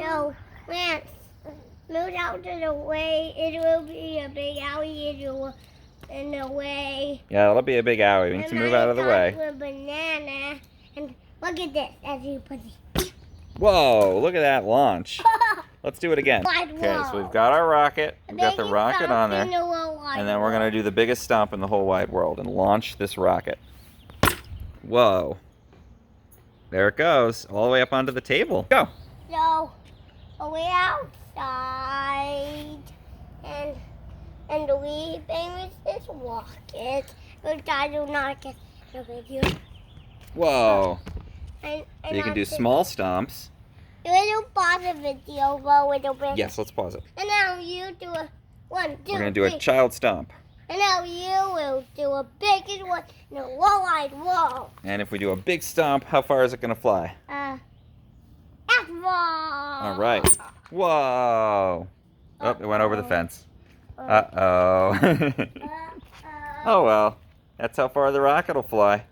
So, Lance, move out of the way. It will be a big alley in the way. Yeah, it'll be a big owie. We need to move out of the way. A banana. And look at this as you put it. Whoa, look at that launch. Let's do it again. Wide Okay, wall. so we've got our rocket. We've got the biggest rocket stomp on there. in the whole wide And then we're going to do the biggest stomp in the whole wide world and launch this rocket. Whoa. There it goes, all the way up onto the table. Go. So, we're outside, and we famous this rocket, which I do not get the video. Whoa. And So you can do small stomps. We'll pause the video, but with a big. Yes, let's pause it. And now you do a 1, 2, We're going to do a child stomp. And now you will do a biggest one in a wide wall. And if we do a big stomp, how far is it going to fly? F-ball. All right. Whoa. Oh, it went over the fence. Uh-oh. Oh, well. That's how far the rocket will fly.